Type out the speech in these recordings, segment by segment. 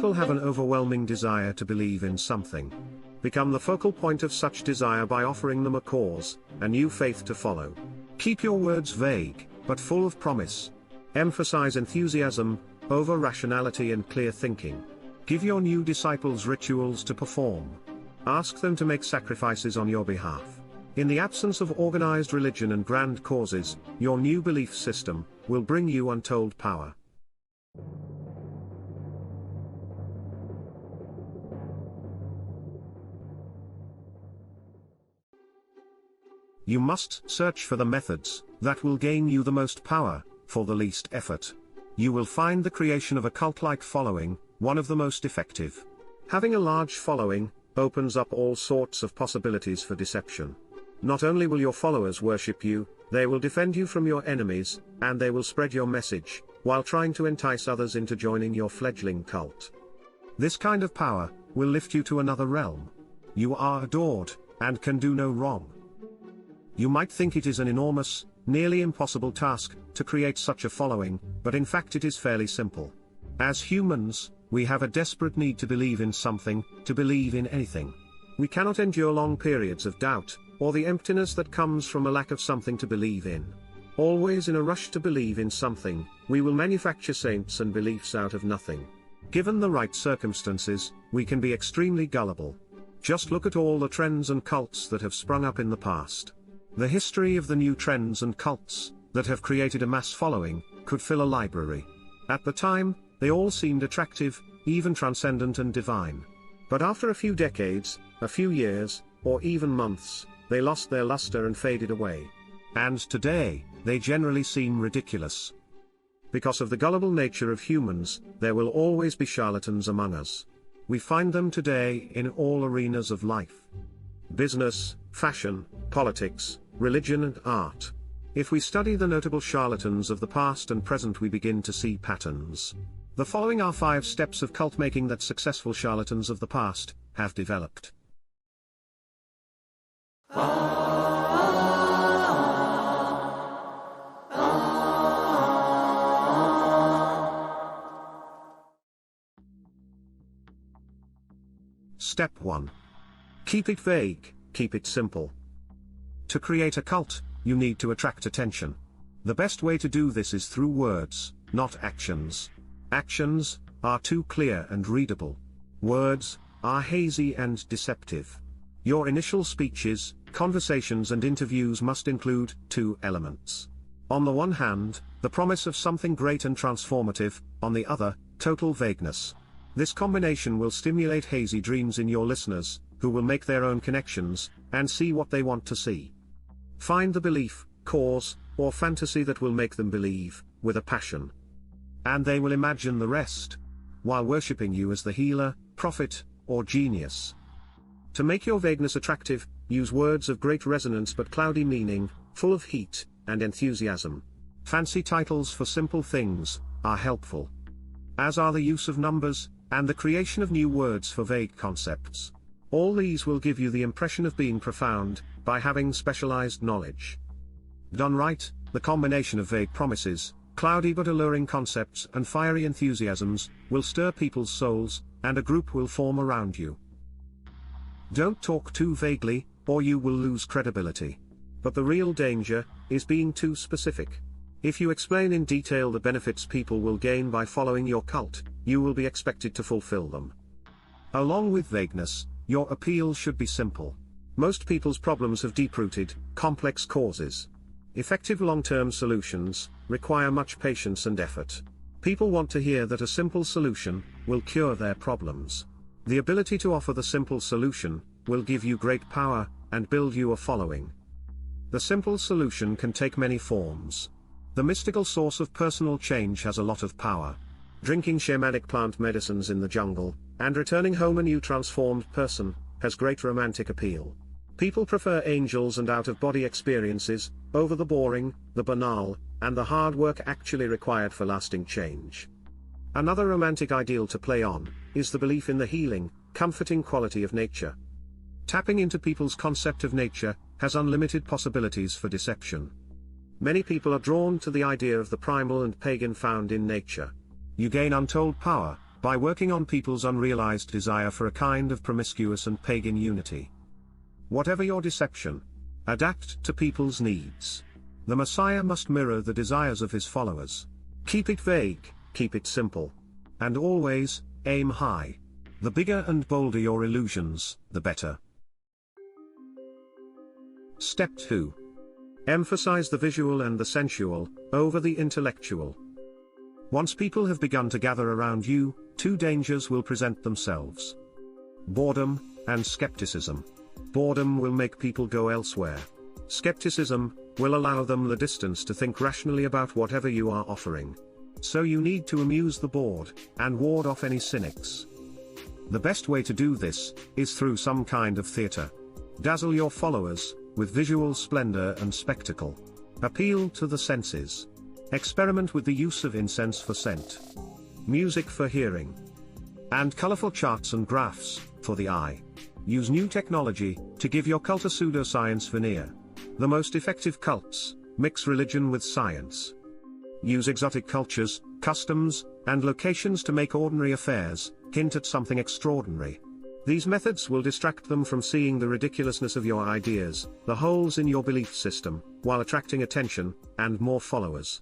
People have an overwhelming desire to believe in something. Become the focal point of such desire by offering them a cause, a new faith to follow. Keep your words vague, but full of promise. Emphasize enthusiasm over rationality and clear thinking. Give your new disciples rituals to perform. Ask them to make sacrifices on your behalf. In the absence of organized religion and grand causes, your new belief system will bring you untold power. You must search for the methods that will gain you the most power, for the least effort. You will find the creation of a cult-like following one of the most effective. Having a large following opens up all sorts of possibilities for deception. Not only will your followers worship you, they will defend you from your enemies, and they will spread your message, while trying to entice others into joining your fledgling cult. This kind of power will lift you to another realm. You are adored, and can do no wrong. You might think it is an enormous, nearly impossible task to create such a following, but in fact it is fairly simple. As humans, we have a desperate need to believe in something, to believe in anything. We cannot endure long periods of doubt, or the emptiness that comes from a lack of something to believe in. Always in a rush to believe in something, we will manufacture saints and beliefs out of nothing. Given the right circumstances, we can be extremely gullible. Just look at all the trends and cults that have sprung up in the past. The history of the new trends and cults that have created a mass following could fill a library. At the time, they all seemed attractive, even transcendent and divine. But after a few decades, a few years, or even months, they lost their luster and faded away. And today, they generally seem ridiculous. Because of the gullible nature of humans, there will always be charlatans among us. We find them today in all arenas of life. Business, fashion, politics, religion and art. If we study the notable charlatans of the past and present, we begin to see patterns. The following are 5 steps of cult making that successful charlatans of the past have developed. Step 1. Keep it vague, keep it simple. To create a cult, you need to attract attention. The best way to do this is through words, not actions. Actions are too clear and readable. Words are hazy and deceptive. Your initial speeches, conversations and interviews must include 2 elements. On the one hand, the promise of something great and transformative, on the other, total vagueness. This combination will stimulate hazy dreams in your listeners, who will make their own connections, and see what they want to see. Find the belief, cause, or fantasy that will make them believe, with a passion. And they will imagine the rest, while worshipping you as the healer, prophet, or genius. To make your vagueness attractive, use words of great resonance but cloudy meaning, full of heat and enthusiasm. Fancy titles for simple things are helpful, as are the use of numbers, and the creation of new words for vague concepts. All these will give you the impression of being profound, by having specialized knowledge. Done right, the combination of vague promises, cloudy but alluring concepts and fiery enthusiasms, will stir people's souls, and a group will form around you. Don't talk too vaguely, or you will lose credibility. But the real danger is being too specific. If you explain in detail the benefits people will gain by following your cult, you will be expected to fulfill them. Along with vagueness, your appeal should be simple. Most people's problems have deep-rooted, complex causes. Effective long-term solutions require much patience and effort. People want to hear that a simple solution will cure their problems. The ability to offer the simple solution will give you great power and build you a following. The simple solution can take many forms. The mystical source of personal change has a lot of power. Drinking shamanic plant medicines in the jungle, and returning home a new transformed person, has great romantic appeal. People prefer angels and out-of-body experiences, over the boring, the banal, and the hard work actually required for lasting change. Another romantic ideal to play on is the belief in the healing, comforting quality of nature. Tapping into people's concept of nature has unlimited possibilities for deception. Many people are drawn to the idea of the primal and pagan found in nature. You gain untold power by working on people's unrealized desire for a kind of promiscuous and pagan unity. Whatever your deception, adapt to people's needs. The Messiah must mirror the desires of his followers. Keep it vague, keep it simple. And always, aim high. The bigger and bolder your illusions, the better. Step 2. Emphasize the visual and the sensual, over the intellectual. Once people have begun to gather around you, two dangers will present themselves. Boredom, and skepticism. Boredom will make people go elsewhere. Skepticism will allow them the distance to think rationally about whatever you are offering. So you need to amuse the bored, and ward off any cynics. The best way to do this is through some kind of theater. Dazzle your followers with visual splendor and spectacle. Appeal to the senses. Experiment with the use of incense for scent, music for hearing, and colorful charts and graphs for the eye. Use new technology to give your cult a pseudoscience veneer. The most effective cults mix religion with science. Use exotic cultures, customs, and locations to make ordinary affairs hint at something extraordinary. These methods will distract them from seeing the ridiculousness of your ideas, the holes in your belief system, while attracting attention and more followers.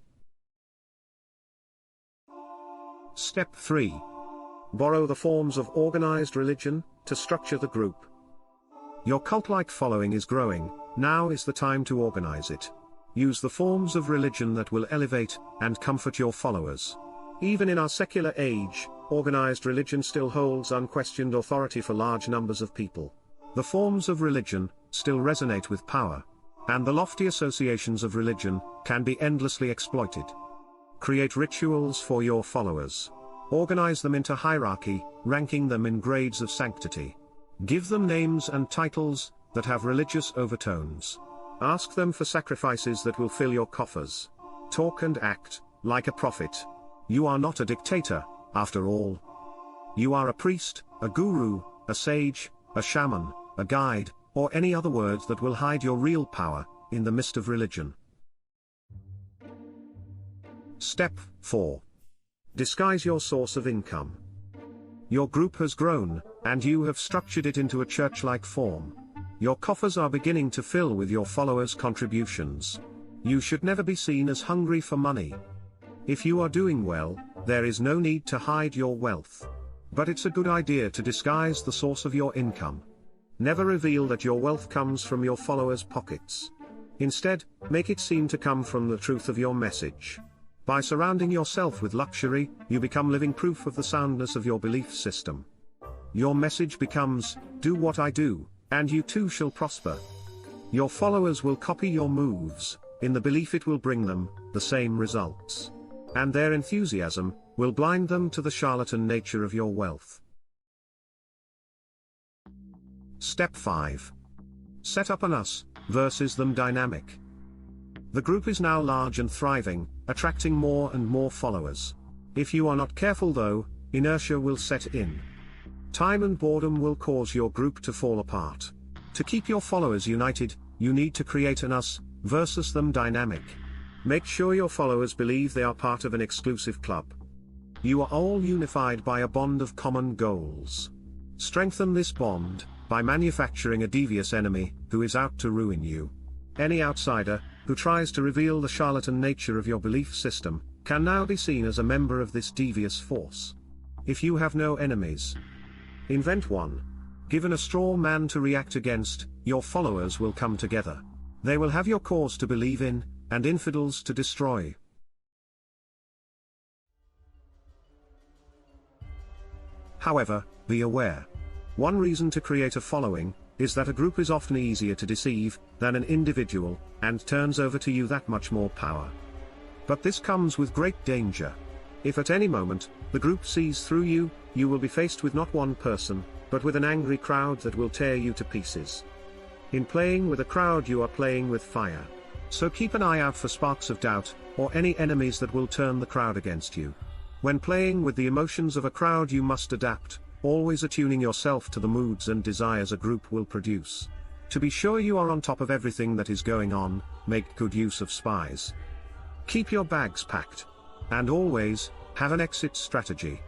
Step 3. Borrow the forms of organized religion to structure the group. Your cult-like following is growing, now is the time to organize it. Use the forms of religion that will elevate and comfort your followers. Even in our secular age, organized religion still holds unquestioned authority for large numbers of people. The forms of religion still resonate with power, and the lofty associations of religion can be endlessly exploited. Create rituals for your followers. Organize them into hierarchy, ranking them in grades of sanctity. Give them names and titles that have religious overtones. Ask them for sacrifices that will fill your coffers. Talk and act like a prophet. You are not a dictator, after all. You are a priest, a guru, a sage, a shaman, a guide, or any other word that will hide your real power in the mist of religion. Step 4. Disguise your source of income. Your group has grown, and you have structured it into a church-like form. Your coffers are beginning to fill with your followers' contributions. You should never be seen as hungry for money. If you are doing well, there is no need to hide your wealth. But it's a good idea to disguise the source of your income. Never reveal that your wealth comes from your followers' pockets. Instead, make it seem to come from the truth of your message. By surrounding yourself with luxury, you become living proof of the soundness of your belief system. Your message becomes, "Do what I do, and you too shall prosper." Your followers will copy your moves, in the belief it will bring them the same results. And their enthusiasm will blind them to the charlatan nature of your wealth. Step 5. Set up an us versus them dynamic. The group is now large and thriving, attracting more and more followers. If you are not careful though, inertia will set in. Time and boredom will cause your group to fall apart. To keep your followers united, you need to create an us versus them dynamic. Make sure your followers believe they are part of an exclusive club. You are all unified by a bond of common goals. Strengthen this bond by manufacturing a devious enemy who is out to ruin you. Any outsider who tries to reveal the charlatan nature of your belief system can now be seen as a member of this devious force. If you have no enemies, invent one. Given a straw man to react against, your followers will come together. They will have your cause to believe in, and infidels to destroy. However, be aware. One reason to create a following is that a group is often easier to deceive than an individual, and turns over to you that much more power. But this comes with great danger. If at any moment, the group sees through you, you will be faced with not one person, but with an angry crowd that will tear you to pieces. In playing with a crowd you are playing with fire. So keep an eye out for sparks of doubt, or any enemies that will turn the crowd against you. When playing with the emotions of a crowd you must adapt, always attuning yourself to the moods and desires a group will produce. To be sure you are on top of everything that is going on, make good use of spies. Keep your bags packed. And always, have an exit strategy.